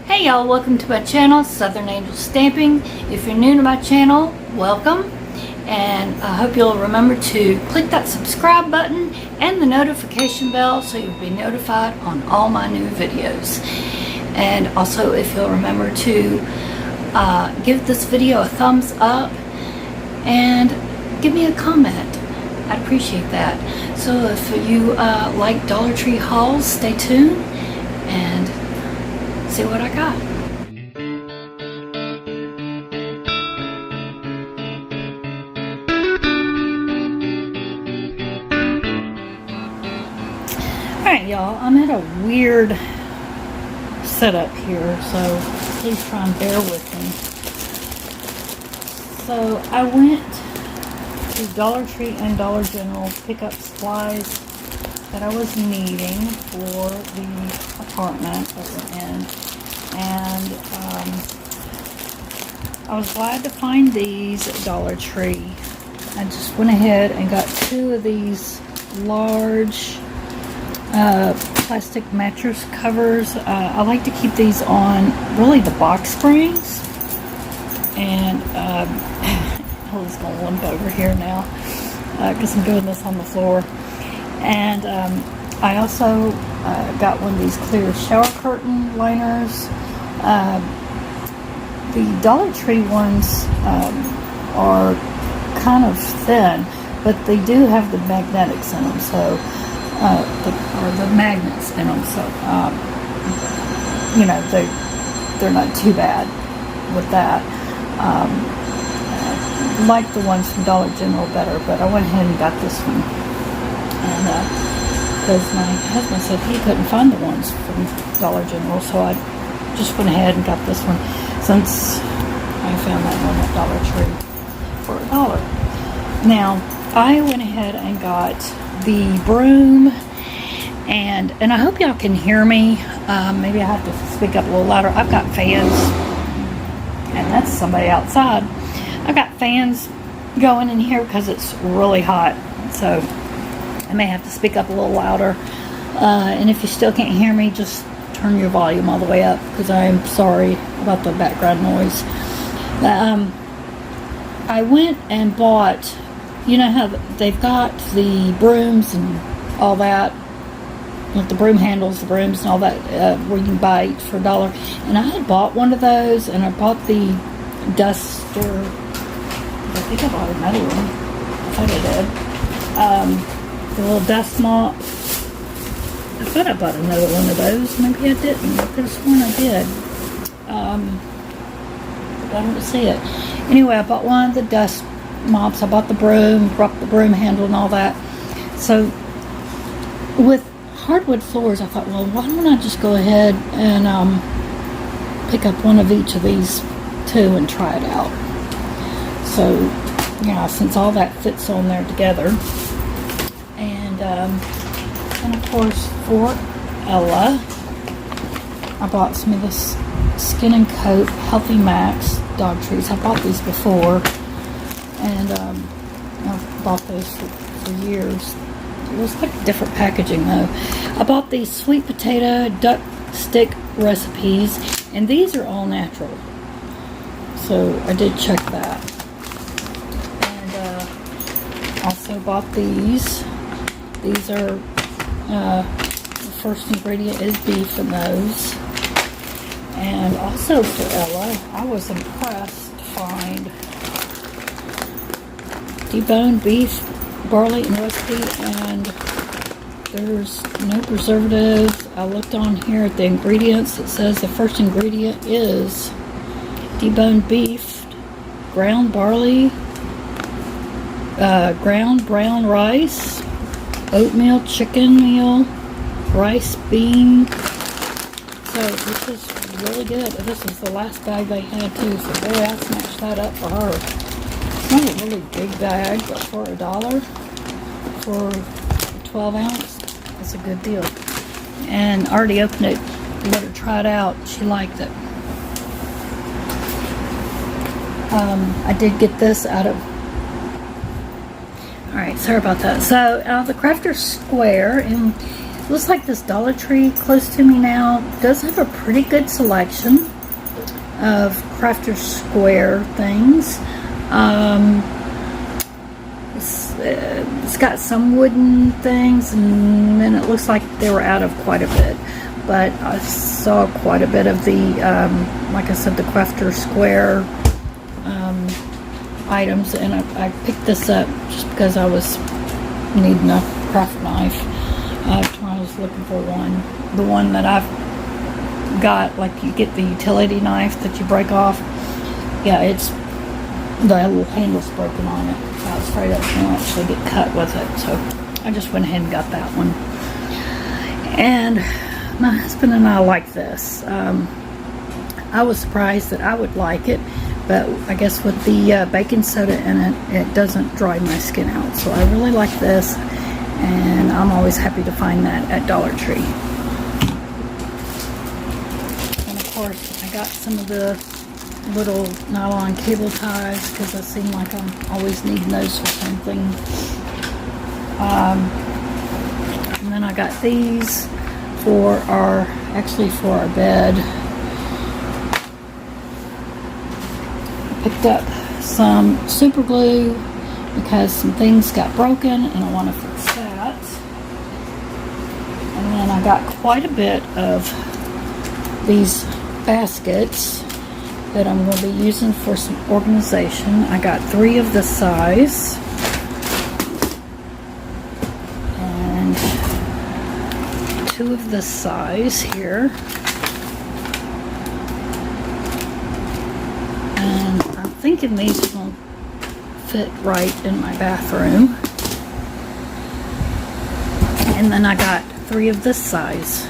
Hey y'all, welcome to my channel, Southern Angel Stamping. If you're new to my channel, welcome. And I hope you'll remember to click that subscribe button and the notification bell so you'll be notified on all my new videos. And also if you'll remember to give this video a thumbs up and give me a comment. I'd appreciate that. So if you like Dollar Tree hauls, stay tuned and see what I got. Alright y'all, I'm at a weird setup here, so please try and bear with me. So I went to Dollar Tree and Dollar General to pick up supplies that I was needing for the apartment that we're in, and I was glad to find these at Dollar Tree. I just went ahead and got two of these large plastic mattress covers. I like to keep these on really the box springs, and Holly's gonna limp over here now because I'm doing this on the floor. And I also got one of these clear shower curtain liners. The Dollar Tree ones are kind of thin, but they do have the magnetics in them, so the magnets in them, so you know, they're not too bad with that. I like the ones from Dollar General better, but I went ahead and got this one. And because my husband said he couldn't find the ones from Dollar General, so I just went ahead and got this one since I found that one at Dollar Tree for $1. Now I went ahead and got the broom, and I hope y'all can hear me. Maybe I have to speak up a little louder. I've got fans, and that's somebody outside. I've got fans going in here because it's really hot, so I may have to speak up a little louder. And if you still can't hear me, just turn your volume all the way up, because I am sorry about the background noise. I went and bought, you know how they've got the brooms and all that, with the broom handles, the brooms and all that, where you can buy each for $1. And I had bought one of those, and I bought the duster. I think I bought another one. I thought I did. The little dust mop. I thought I bought another one of those. Maybe I didn't. I could have sworn I did. But I don't see it. Anyway, I bought one of the dust mops. I bought the broom, brought the broom handle and all that. So with hardwood floors, I thought, well, why don't I just go ahead and pick up one of each of these two and try it out. So, yeah, since all that fits on there together. And of course, for Ella, I bought some of this Skin and Coat Healthy Max dog treats. I bought these before, and I've bought those for years. It was like different packaging though. I bought these sweet potato duck stick recipes, and these are all natural. So I did check that. And also bought these. These are, the first ingredient is beef in those. And also for Ella, I was impressed to find deboned beef, barley, and recipe, and there's no preservatives. I looked on here at the ingredients. It says the first ingredient is deboned beef, ground barley, ground brown rice, oatmeal, chicken meal, rice, bean. So this is really good. This is the last bag they had too, so boy, I snatched that up for her. It's not a really big bag, but for $1 for 12 ounce, that's a good deal. And I already opened it, let her try it out. She liked it. I did get this out of, alright, sorry about that. So out of the Crafter Square, and looks like this Dollar Tree close to me now does have a pretty good selection of Crafter Square things. It's got some wooden things, and then it looks like they were out of quite a bit. But I saw quite a bit of the, like I said, the Crafter Square items, and I picked this up just because I was needing a craft knife. I was looking for one. The one that I've got, like you get the utility knife that you break off. Yeah, it's the little handle's broken on it. I was afraid I was going to actually get cut with it, so I just went ahead and got that one. And my husband and I like this. I was surprised that I would like it, but I guess with the baking soda in it, it doesn't dry my skin out. So I really like this, and I'm always happy to find that at Dollar Tree. And of course, I got some of the little nylon cable ties because I seem like I'm always needing those for something. And then I got these for our bed. Picked up some super glue because some things got broken and I want to fix that. And then I got quite a bit of these baskets that I'm going to be using for some organization. I got 3 of this size. And 2 of this size here. And I'm thinking these will fit right in my bathroom. And then I got 3 of this size.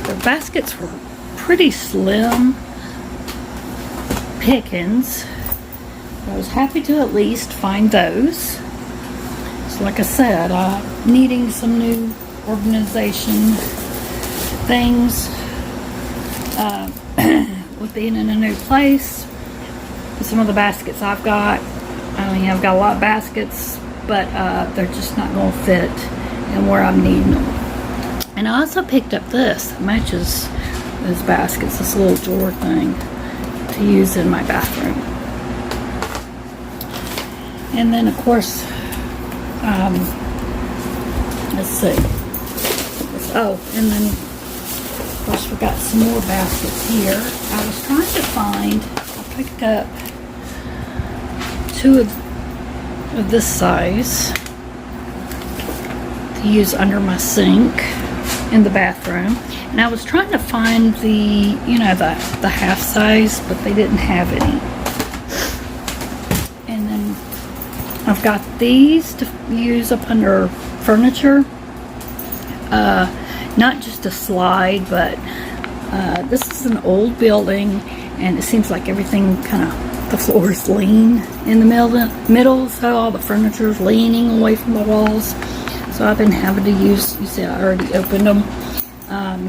The baskets were pretty slim pickings. I was happy to at least find those. So like I said, needing some new organization things with being in a new place. Some of the baskets I've got, I mean, I've got a lot of baskets, but they're just not going to fit in where I'm needing them. And I also picked up this that matches those baskets, this little drawer thing to use in my bathroom. And then of course, let's see. Oh, and then of course we got some more baskets here. I was trying to find, I picked up 2 of this size to use under my sink in the bathroom, and I was trying to find the, you know, the half size, but they didn't have any. And then I've got these to use up under furniture, not just a slide, but this is an old building, and it seems like everything kind of, the floor is lean in the middle, so all the furniture is leaning away from the walls. So I've been having to use, you see I already opened them,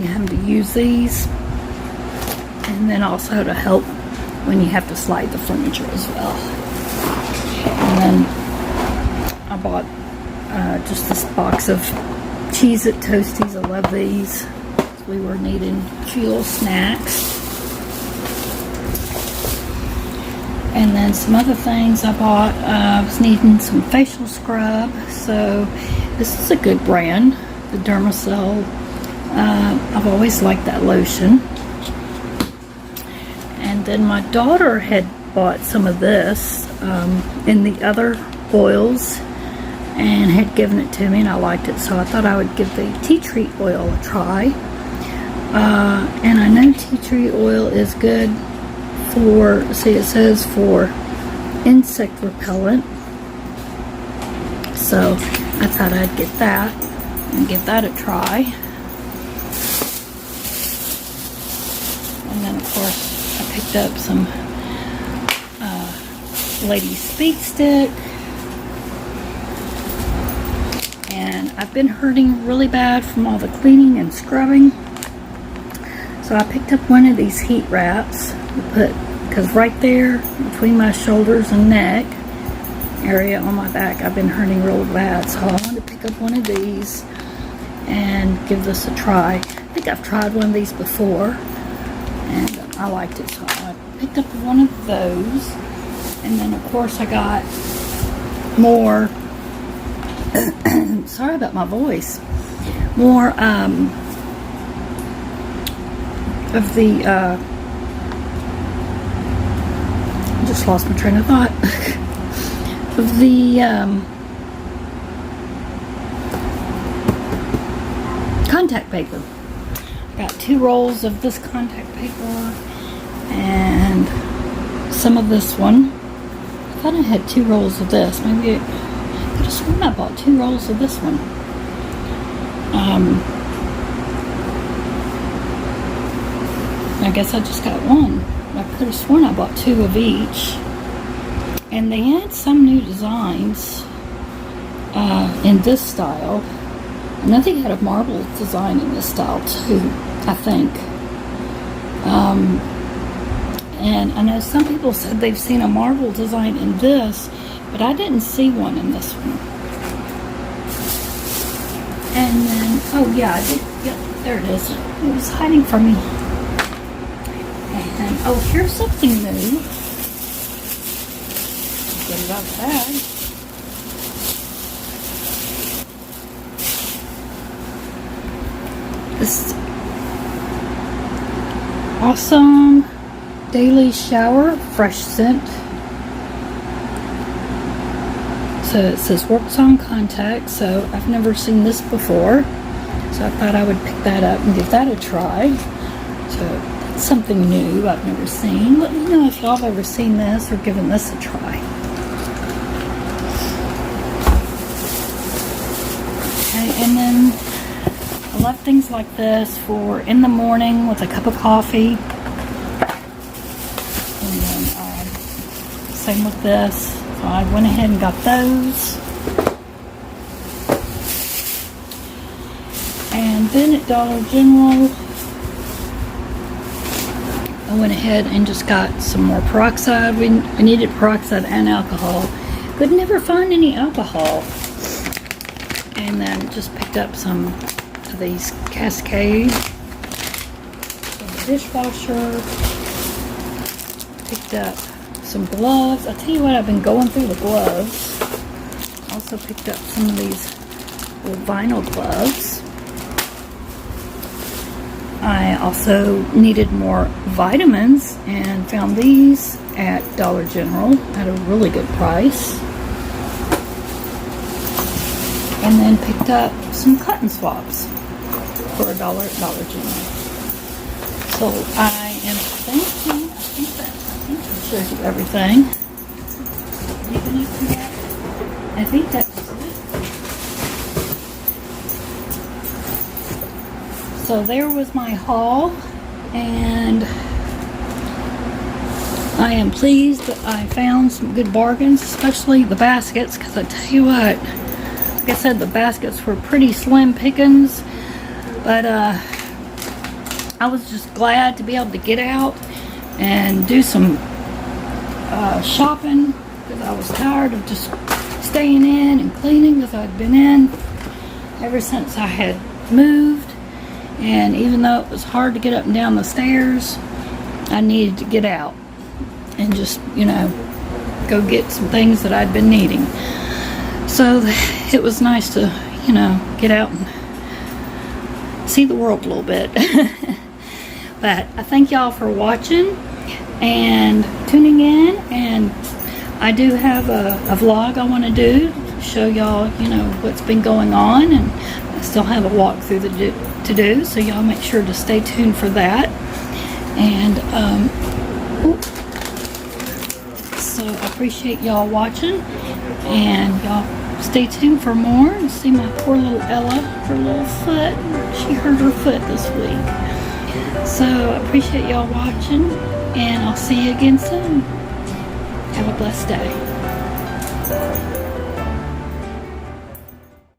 you have to use these, and then also to help when you have to slide the furniture as well. And then I bought just this box of Cheez-It Toasties. I love these. We were needing fuel snacks. And then some other things I bought, I was needing some facial scrub, so this is a good brand, the Dermacell. I've always liked that lotion. And then my daughter had bought some of this in the other oils and had given it to me, and I liked it, so I thought I would give the tea tree oil a try. And I know tea tree oil is good for, see, it says for insect repellent, so I thought I'd get that and give that a try. And then of course I picked up some Lady Speed Stick, and I've been hurting really bad from all the cleaning and scrubbing, so I picked up one of these heat wraps to put, because right there between my shoulders and neck area on my back. I've been hurting real bad, so I wanted to pick up one of these and give this a try. I think I've tried one of these before, and I liked it, so I picked up one of those. And then of course I got more sorry about my voice, more of the just lost my train of thought of the contact paper. Got 2 rolls of this contact paper and some of this one. I thought I had 2 rolls of this. Maybe I could have sworn I bought 2 rolls of this one. I guess I just got one. I could have sworn I bought 2 of each. And they had some new designs in this style. And I think they had a marble design in this style too, I think. And I know some people said they've seen a marble design in this, but I didn't see one in this one. And then, oh yeah, I did, yep, there it is. It was hiding from me. And, oh, here's something new. Get it out of the bag. This awesome daily shower fresh scent. So it says works on contact, so I've never seen this before, so I thought I would pick that up and give that a try. So that's something new I've never seen. Let me know if y'all have ever seen this or given this a try. Okay, and then I love things like this for in the morning with a cup of coffee. And then same with this. So I went ahead and got those. And then at Dollar General, I went ahead and just got some more peroxide. We needed peroxide and alcohol. Could never find any alcohol. And then just picked up some of these Cascade. Some dishwasher. Picked up some gloves. I tell you what, I've been going through the gloves. Also picked up some of these little vinyl gloves. I also needed more vitamins and found these at Dollar General at a really good price. And then picked up some cotton swabs for $1 at Dollar General. So I am thinking, I think I showed you everything. I think that's it. So there was my haul, and I am pleased that I found some good bargains, especially the baskets, because I tell you what, like I said, the baskets were pretty slim pickings, but I was just glad to be able to get out and do some shopping, because I was tired of just staying in and cleaning, because I'd been in ever since I had moved. And even though it was hard to get up and down the stairs, I needed to get out and just, you know, go get some things that I'd been needing. So it was nice to, you know, get out and see the world a little bit. But I thank y'all for watching and tuning in. And I do have a vlog I want to do, show y'all, you know, what's been going on. And I still have a walkthrough to do, so y'all make sure to stay tuned for that. And so I appreciate y'all watching, and y'all stay tuned for more and see my poor little Ella, her little foot. She hurt her foot this week. So I appreciate y'all watching, and I'll see you again soon. Have a blessed day.